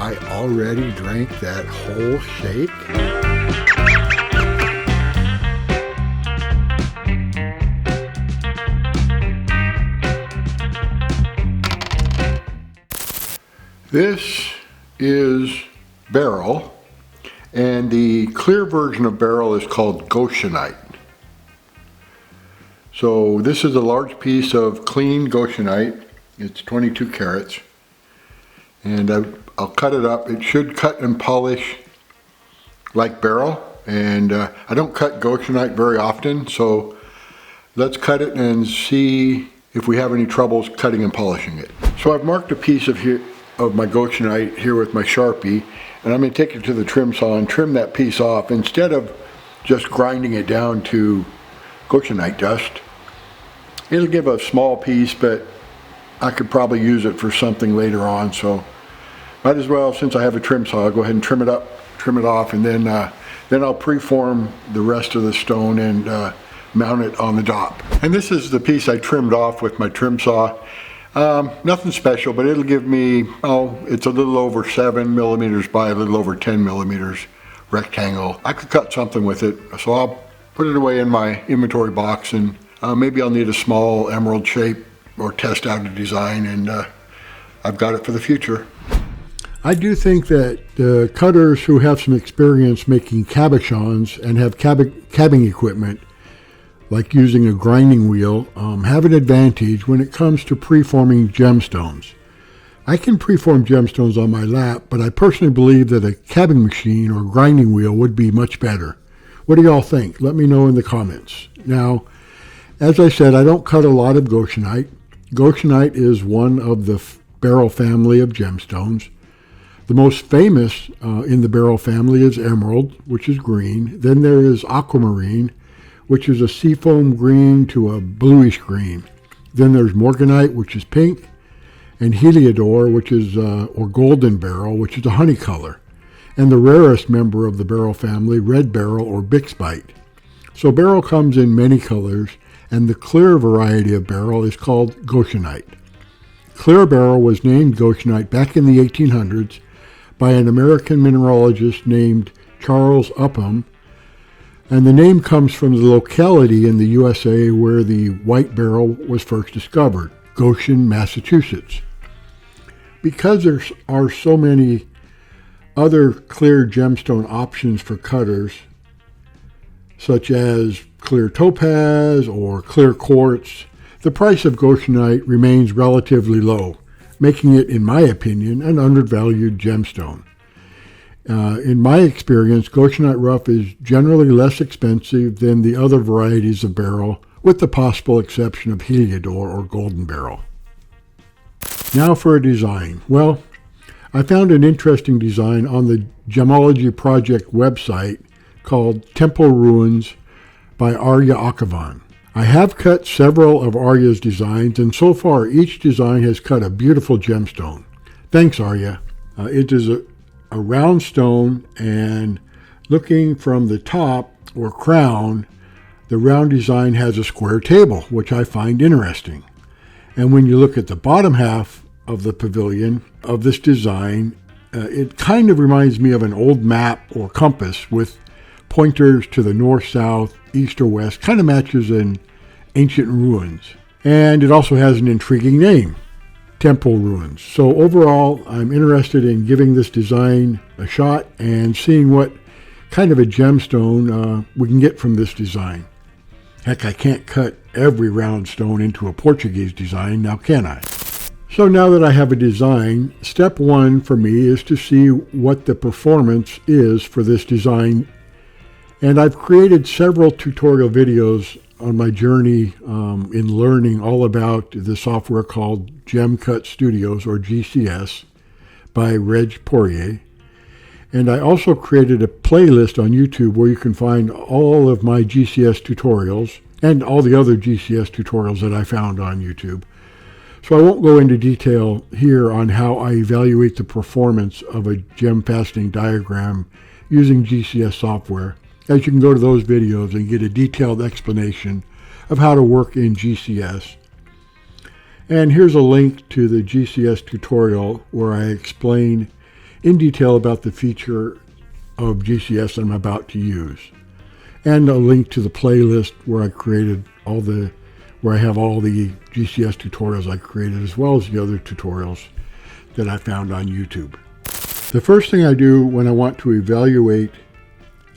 I already drank that whole shake? This is Beryl, and the clear version of Beryl is called Goshenite. So this is a large piece of clean Goshenite. It's 22 carats, and I'll cut it up. It should cut and polish like Beryl, and I don't cut Goshenite very often, so let's cut it and see if we have any troubles cutting and polishing it. So I've marked a piece of my Goshenite here with my Sharpie, and I'm going to take it to the trim saw and trim that piece off instead of just grinding it down to Goshenite dust. It'll give a small piece, but I could probably use it for something later on, so might as well, since I have a trim saw, I'll go ahead and trim it up, trim it off, and then I'll preform the rest of the stone and mount it on the top. And this is the piece I trimmed off with my trim saw. Nothing special, but it'll give me, it's a little over 7 millimeters by a little over 10 millimeters rectangle. I could cut something with it, so I'll put it away in my inventory box, and maybe I'll need a small emerald shape or test out a design, and I've got it for the future. I do think that cutters who have some experience making cabochons and have cabbing equipment, like using a grinding wheel, have an advantage when it comes to preforming gemstones. I can preform gemstones on my lap, but I personally believe that a cabbing machine or grinding wheel would be much better. What do y'all think? Let me know in the comments. Now, as I said, I don't cut a lot of Goshenite. Goshenite is one of the Beryl family of gemstones. The most famous in the Beryl family is emerald, which is green. Then there is aquamarine, which is a seafoam green to a bluish green. Then there's morganite, which is pink, and heliodor, which is, or golden beryl, which is a honey color. And the rarest member of the Beryl family, red beryl or bixbite. So beryl comes in many colors, and the clear variety of beryl is called Goshenite. Clear beryl was named Goshenite back in the 1800s by an American mineralogist named Charles Upham, and the name comes from the locality in the USA where the white beryl was first discovered, Goshen, Massachusetts. Because there are so many other clear gemstone options for cutters, such as clear topaz or clear quartz, the price of Goshenite remains relatively low, making it, in my opinion, an undervalued gemstone. In my experience, Goshenite rough is generally less expensive than the other varieties of beryl, with the possible exception of heliodor or golden beryl. Now for a design. Well, I found an interesting design on the Gemology Project website called Temple Ruins by Arya Akhavan. I have cut several of Arya's designs, and so far each design has cut a beautiful gemstone. Thanks, Arya. It is a round stone, and looking from the top or crown, the round design has a square table, which I find interesting. And when you look at the bottom half of the pavilion of this design, it kind of reminds me of an old map or compass with pointers to the north, south, east, or west. Kind of matches an ancient ruins. And it also has an intriguing name, Temple Ruins. So overall, I'm interested in giving this design a shot and seeing what kind of a gemstone we can get from this design. Heck, I can't cut every round stone into a Portuguese design, now can I? So now that I have a design, step one for me is to see what the performance is for this design. And I've created several tutorial videos on my journey in learning all about the software called Gem Cut Studios, or GCS, by Reg Poirier. And I also created a playlist on YouTube where you can find all of my GCS tutorials and all the other GCS tutorials that I found on YouTube. So I won't go into detail here on how I evaluate the performance of a gem fastening diagram using GCS software, as you can go to those videos and get a detailed explanation of how to work in GCS. And here's a link to the GCS tutorial where I explain in detail about the feature of GCS I'm about to use, and a link to the playlist where I created where I have all the GCS tutorials I created, as well as the other tutorials that I found on YouTube. The first thing I do when I want to evaluate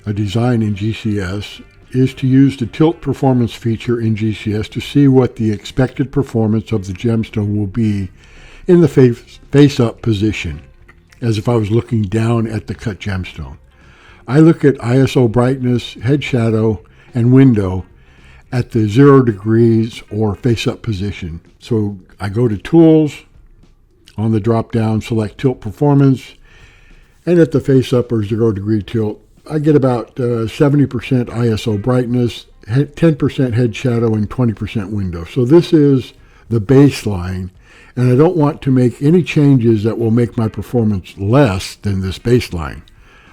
a design in GCS is to use the tilt performance feature in GCS to see what the expected performance of the gemstone will be in the face-up position, as if I was looking down at the cut gemstone. I look at ISO brightness, head shadow, and window at the 0 degrees or face-up position. So I go to Tools, on the drop-down, select Tilt Performance, and at the face-up or 0 degree tilt, I get about 70% ISO brightness, 10% head shadow, and 20% window. So this is the baseline, and I don't want to make any changes that will make my performance less than this baseline.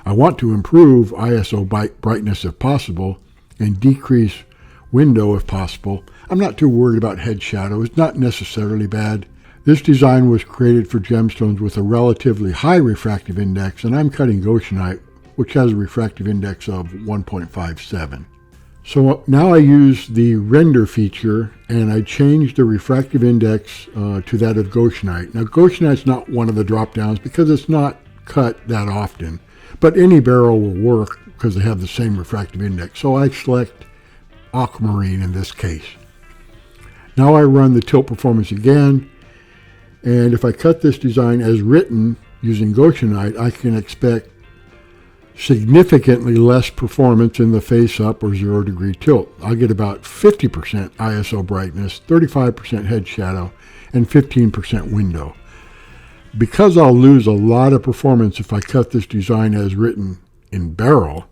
I want to improve ISO brightness if possible, and decrease window if possible. I'm not too worried about head shadow. It's not necessarily bad. This design was created for gemstones with a relatively high refractive index, and I'm cutting Goshenite, which has a refractive index of 1.57. So now I use the render feature, and I change the refractive index to that of Goshenite. Now Goshenite's not one of the drop downs because it's not cut that often, but any Beryl will work because they have the same refractive index. So I select aquamarine in this case. Now I run the tilt performance again, and if I cut this design as written using Goshenite, I can expect significantly less performance in the face-up or 0 degree tilt. I'll get about 50% ISO brightness, 35% head shadow, and 15% window. Because I'll lose a lot of performance if I cut this design as written in Beryl,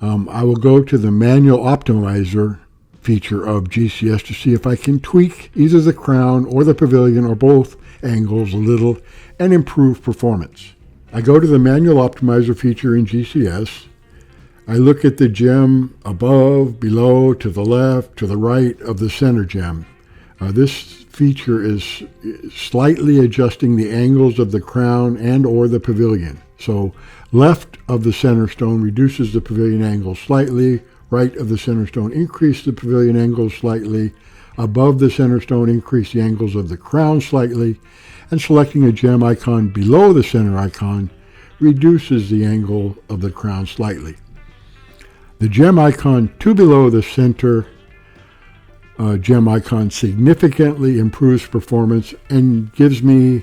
I will go to the manual optimizer feature of GCS to see if I can tweak either the crown or the pavilion or both angles a little and improve performance. I go to the manual optimizer feature in GCS. I look at the gem above, below, to the left, to the right of the center gem. This feature is slightly adjusting the angles of the crown and or the pavilion. So left of the center stone reduces the pavilion angle slightly, right of the center stone increase the pavilion angle slightly, above the center stone increase the angles of the crown slightly, and selecting a gem icon below the center icon reduces the angle of the crown slightly. The gem icon to below the center gem icon significantly improves performance and gives me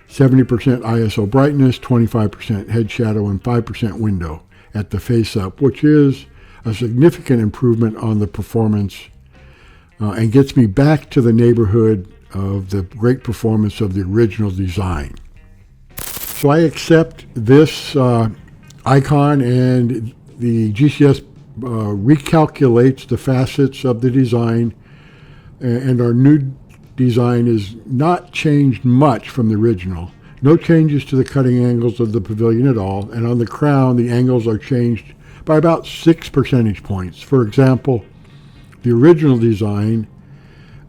70% ISO brightness, 25% head shadow, and 5% window at the face-up, which is a significant improvement on the performance and gets me back to the neighborhood of the great performance of the original design. So I accept this icon, and the GCS recalculates the facets of the design, and our new design is not changed much from the original. No changes to the cutting angles of the pavilion at all, and on the crown the angles are changed by about 6 percentage points. For example, the original design,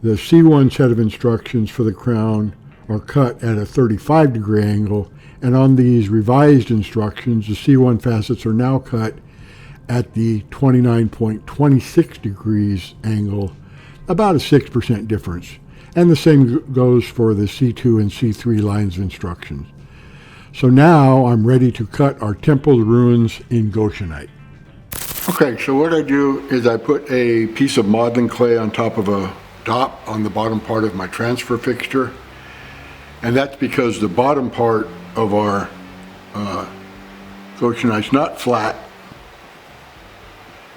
the C1 set of instructions for the crown are cut at a 35 degree angle, and on these revised instructions, the C1 facets are now cut at the 29.26 degrees angle, about a 6% difference. And the same goes for the C2 and C3 lines of instructions. So now I'm ready to cut our temple runes in Goshenite. Okay, so what I do is I put a piece of modeling clay on top of a dot on the bottom part of my transfer fixture, and that's because the bottom part of our Goshenite is not flat,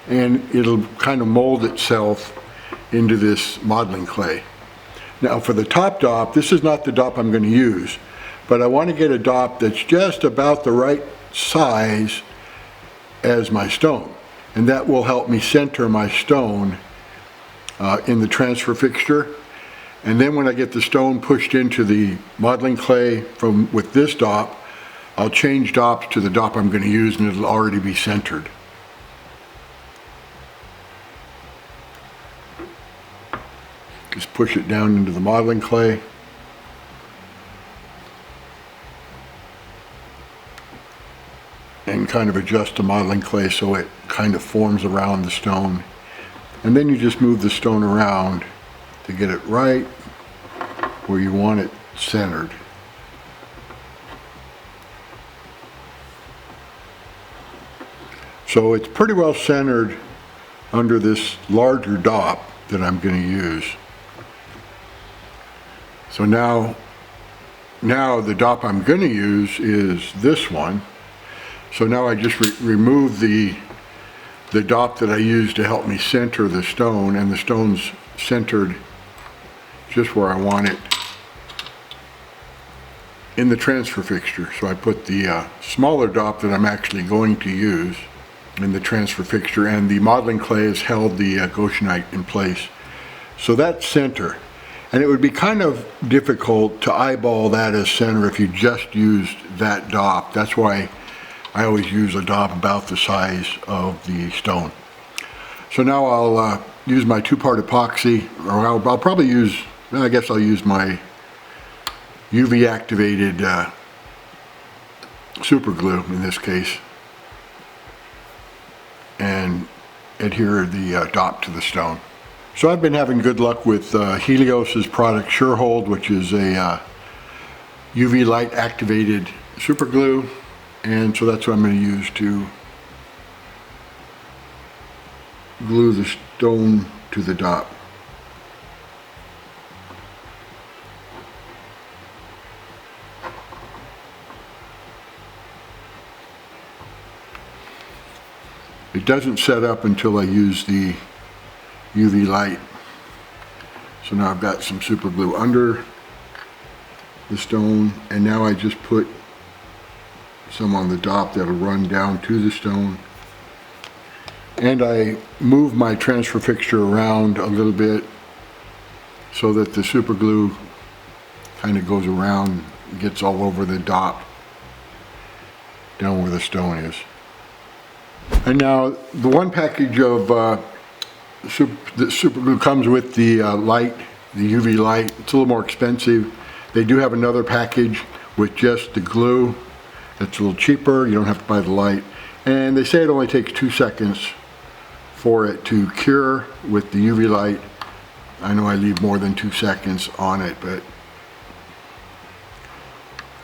and it'll kind of mold itself into this modeling clay. Now for the top dop, this is not the dop I'm going to use, but I want to get a dop that's just about the right size as my stone, and that will help me center my stone in the transfer fixture. And then when I get the stone pushed into the modeling clay with this dop, I'll change dops to the dop I'm going to use, and it'll already be centered. Just push it down into the modeling clay. and kind of adjust the modeling clay so it kind of forms around the stone. And then you just move the stone around to get it right where you want it centered. So it's pretty well centered under this larger dop that I'm going to use. So now the dop I'm going to use is this one. So now I just remove the dop that I used to help me center the stone, and the stone's centered just where I want it in the transfer fixture. So I put the smaller dop that I'm actually going to use in the transfer fixture, and the modeling clay has held the Goshenite in place. So that's center. And it would be kind of difficult to eyeball that as center if you just used that dop. That's why I always use a dop about the size of the stone. So now I'll use my 2-part epoxy, or I'll probably use, I guess I'll use my UV activated super glue in this case, and adhere the dop to the stone. So I've been having good luck with Helios's product SureHold, which is a UV light activated super glue, and so that's what I'm going to use to glue the stone to the dop. It doesn't set up until I use the UV light. So now I've got some super glue under the stone, and now I just put some on the dop that'll run down to the stone. And I move my transfer fixture around a little bit so that the super glue kind of goes around, gets all over the dop down where the stone is. And now the one package of the super glue comes with the light, the UV light. It's a little more expensive. They do have another package with just the glue. It's a little cheaper. You don't have to buy the light. And they say it only takes 2 seconds for it to cure with the UV light. I know I leave more than 2 seconds on it, but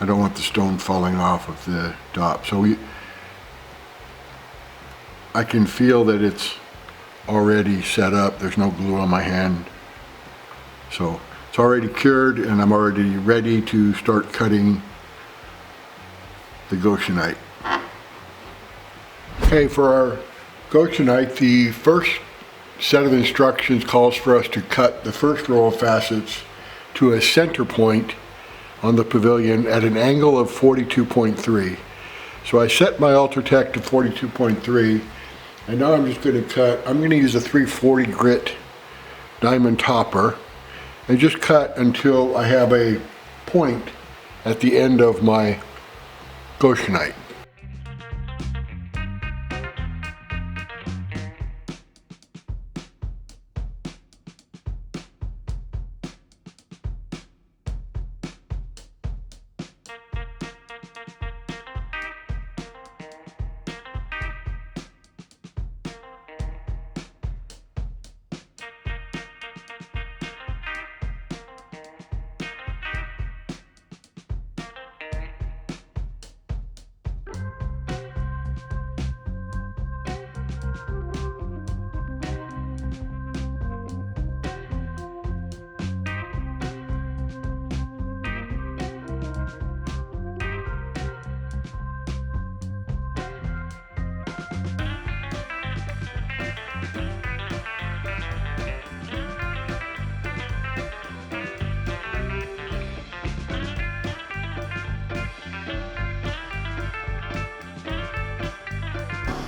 I don't want the stone falling off of the dop. So I can feel that it's already set up. There's no glue on my hand. So it's already cured, and I'm already ready to start cutting the Goshenite. Okay, for our Goshenite, the first set of instructions calls for us to cut the first row of facets to a center point on the pavilion at an angle of 42.3. So I set my Ultratech to 42.3, and now I'm just going to cut. I'm going to use a 340 grit diamond topper and just cut until I have a point at the end of my Goshenite.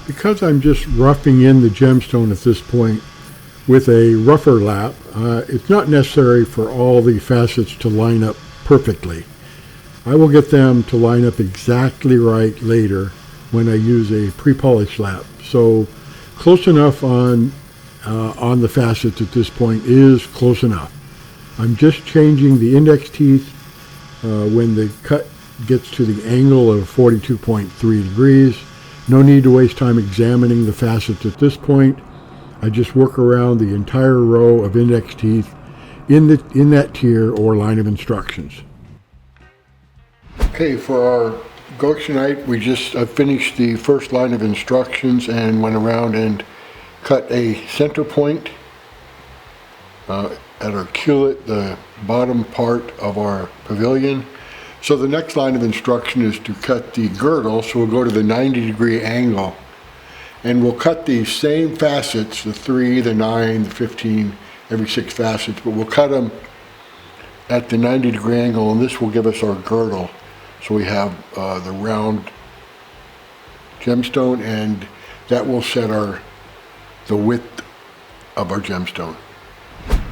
Because I'm just roughing in the gemstone at this point with a rougher lap, it's not necessary for all the facets to line up perfectly. I will get them to line up exactly right later when I use a pre-polished lap. So close enough on the facets at this point is close enough. I'm just changing the index teeth when the cut gets to the angle of 42.3 degrees. No need to waste time examining the facets at this point. I just work around the entire row of index teeth in that tier or line of instructions. Okay, for our Goshenite, I finished the first line of instructions and went around and cut a center point at our cullet, the bottom part of our pavilion. So the next line of instruction is to cut the girdle, so we'll go to the 90-degree angle. And we'll cut these same facets, the 3, the 9, the 15, every 6 facets, but we'll cut them at the 90-degree angle, and this will give us our girdle. So we have the round gemstone, and that will set the width of our gemstone.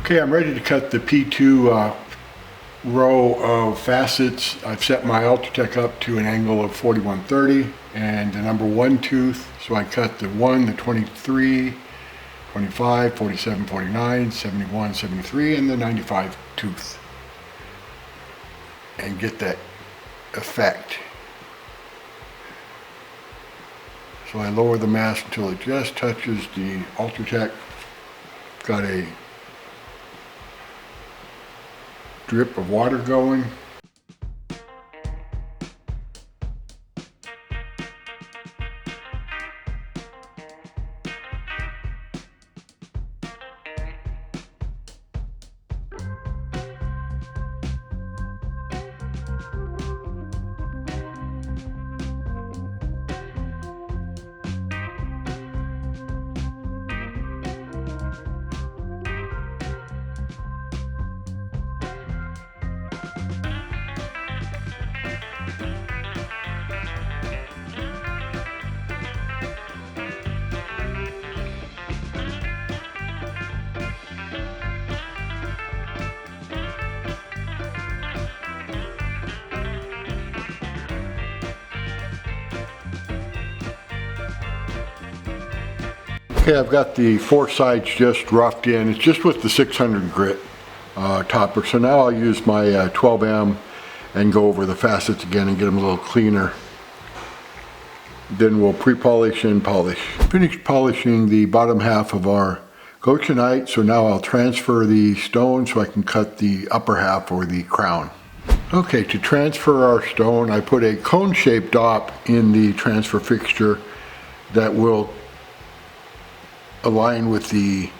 Okay, I'm ready to cut the P2 row of facets. I've set my Ultratech up to an angle of 4130 and the number 1 tooth. So I cut the 1, the 23, 25, 47, 49, 71, 73, and the 95 tooth. And get that effect. So I lower the mask until it just touches the Ultratech. Got a drip of water going. Okay, I've got the 4 sides just roughed in. It's just with the 600 grit topper. So now I'll use my 12M and go over the facets again and get them a little cleaner. Then we'll pre-polish and polish. Finished polishing the bottom half of our Goshenite, so now I'll transfer the stone so I can cut the upper half or the crown. Okay, to transfer our stone, I put a cone-shaped dop in the transfer fixture that will align with the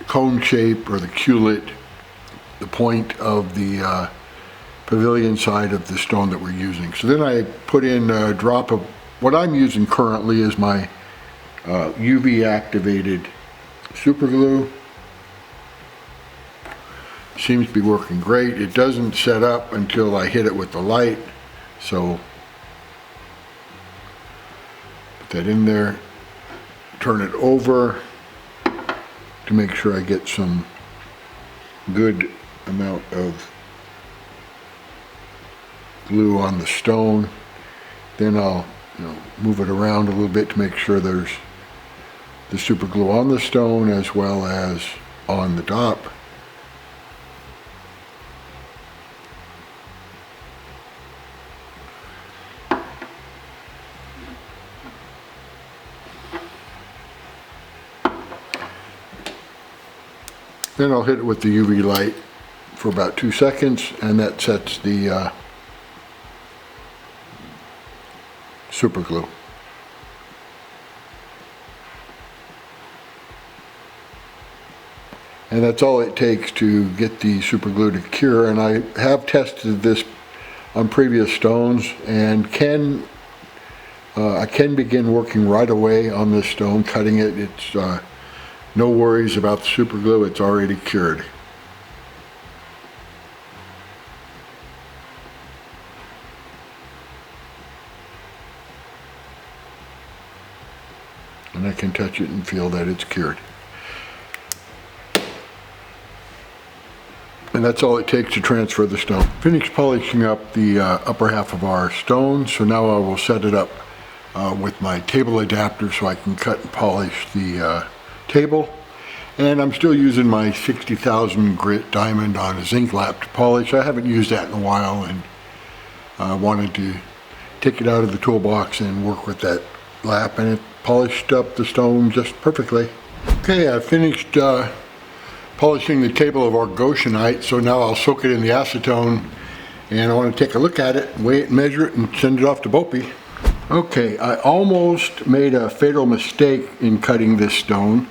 cone shape or the cullet, the point of the pavilion side of the stone that we're using. So then I put in a drop of, what I'm using currently is my UV activated super glue. Seems to be working great. It doesn't set up until I hit it with the light, so put that in there. Turn it over to make sure I get some good amount of glue on the stone. Then I'll move it around a little bit to make sure there's the super glue on the stone as well as on the dop. Then I'll hit it with the UV light for about 2 seconds, and that sets the super glue. And that's all it takes to get the super glue to cure. And I have tested this on previous stones and I can begin working right away on this stone, cutting it. It's no worries about the super glue, it's already cured. And I can touch it and feel that it's cured. And that's all it takes to transfer the stone. Finished polishing up the upper half of our stone, so now I will set it up with my table adapter so I can cut and polish the table. And I'm still using my 60,000 grit diamond on a zinc lap to polish. I haven't used that in a while and wanted to take it out of the toolbox and work with that lap, and it polished up the stone just perfectly. Okay, I finished polishing the table of our Goshenite, so now I'll soak it in the acetone, and I want to take a look at it, weigh it, measure it, and send it off to BOPIE. Okay, I almost made a fatal mistake in cutting this stone,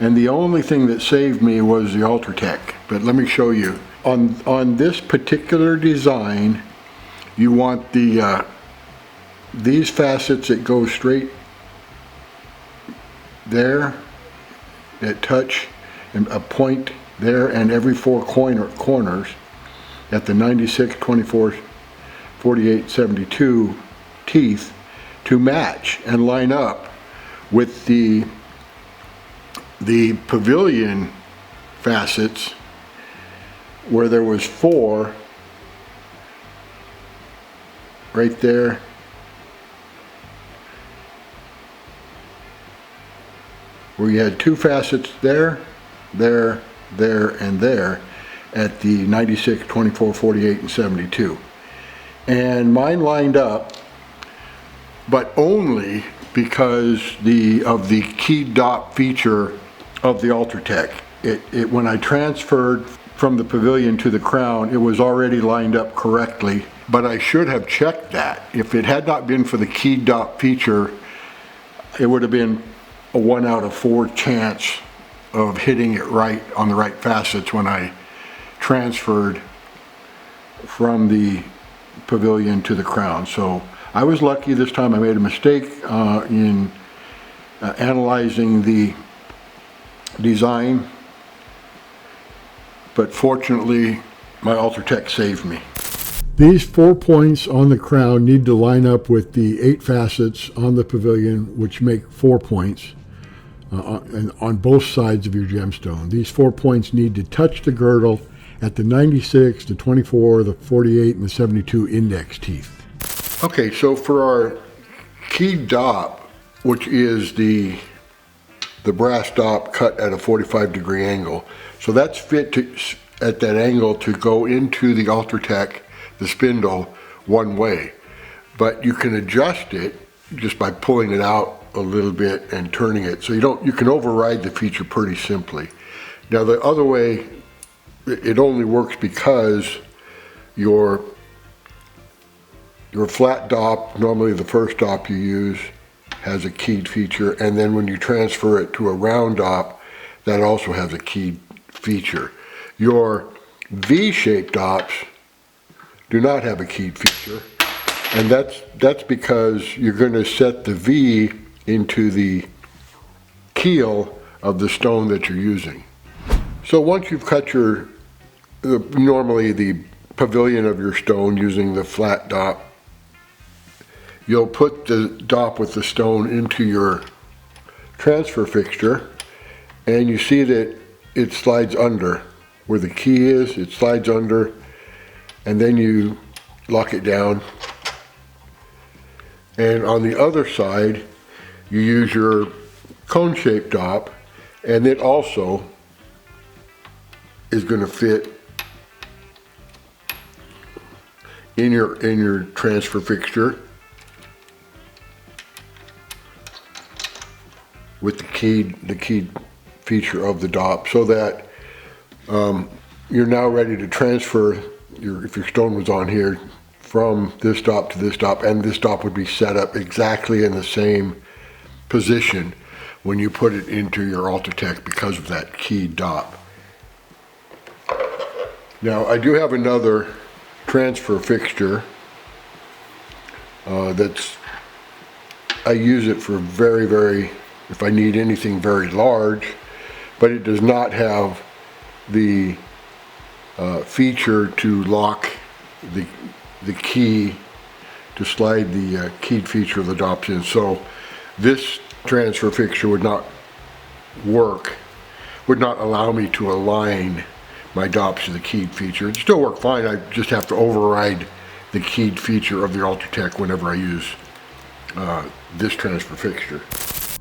and the only thing that saved me was the Ultratech. But let me show you. On this particular design, you want these facets that go straight there, that touch, and a point there, and every four corners at the 96, 24, 48, 72 teeth to match and line up with the pavilion facets, where there was 4 right there, where you had 2 facets there, there, and there at the 96, 24, 48, and 72. And mine lined up, but only because of the keyed dot feature of the Ultratech. When I transferred from the pavilion to the crown, it was already lined up correctly, but I should have checked that. If it had not been for the keyed dot feature, it would have been a 1 out of 4 chance of hitting it right on the right facets when I transferred from the pavilion to the crown. So I was lucky this time. I made a mistake in analyzing the design, but fortunately my Ultratech saved me. These 4 points on the crown need to line up with the 8 facets on the pavilion, which make 4 points on both sides of your gemstone. These 4 points need to touch the girdle at the 96, the 24, the 48, and the 72 index teeth. Okay, so for our keyed dop, which is the brass dop cut at a 45-degree angle, so that's fit at that angle to go into the Ultratech, the spindle, one way. But you can adjust it just by pulling it out a little bit and turning it. So you can override the feature pretty simply. Now the other way, it only works because your flat dop, normally the first dop you use, has a keyed feature, and then when you transfer it to a round dop, that also has a keyed feature. Your V-shaped dops do not have a keyed feature, and that's because you're going to set the V into the keel of the stone that you're using. So once you've cut normally the pavilion of your stone using the flat dop, you'll put the dop with the stone into your transfer fixture, and you see that it slides under. Where the key is, it slides under, and then you lock it down. And on the other side, you use your cone-shaped dop, and it also is going to fit in your transfer fixture with the keyed feature of the dop, so that you're now ready to transfer if your stone was on here, from this dop to this dop, and this dop would be set up exactly in the same position when you put it into your Ultratech because of that keyed dop. Now I do have another transfer fixture I use it for if I need anything very large, but it does not have the feature to lock the key, to slide the keyed feature of the dops in. So this transfer fixture would not allow me to align my dops to the keyed feature. It'd still work fine. I just have to override the keyed feature of the Ultratech whenever I use this transfer fixture.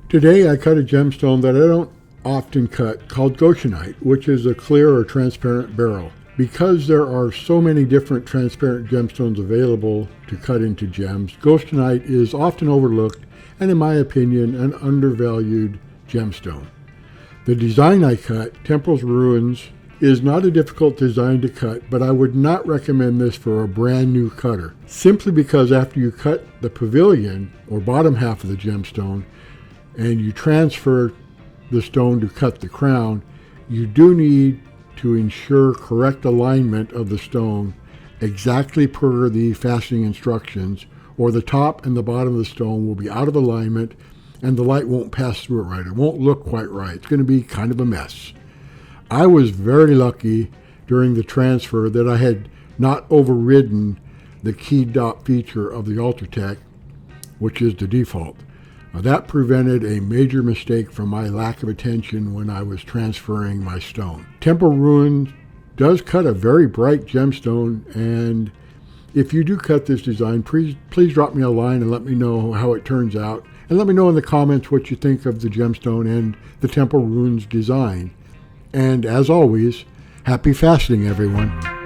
Today I cut a gemstone that I don't often cut, called Goshenite, which is a clear or transparent beryl. Because there are so many different transparent gemstones available to cut into gems, Goshenite is often overlooked and, in my opinion, an undervalued gemstone. The design I cut, Temple's Ruins, is not a difficult design to cut, but I would not recommend this for a brand new cutter, simply because after you cut the pavilion, or bottom half of the gemstone, and you transfer the stone to cut the crown, you do need to ensure correct alignment of the stone exactly per the fastening instructions, or the top and the bottom of the stone will be out of alignment and the light won't pass through it right. It won't look quite right. It's going to be kind of a mess. I was very lucky during the transfer that I had not overridden the keyed dot feature of the Ultratech, which is the default. That prevented a major mistake from my lack of attention when I was transferring my stone. Temple Ruin does cut a very bright gemstone, and if you do cut this design, please drop me a line and let me know how it turns out. And let me know in the comments what you think of the gemstone and the Temple Ruins design. And as always, happy fastening, everyone.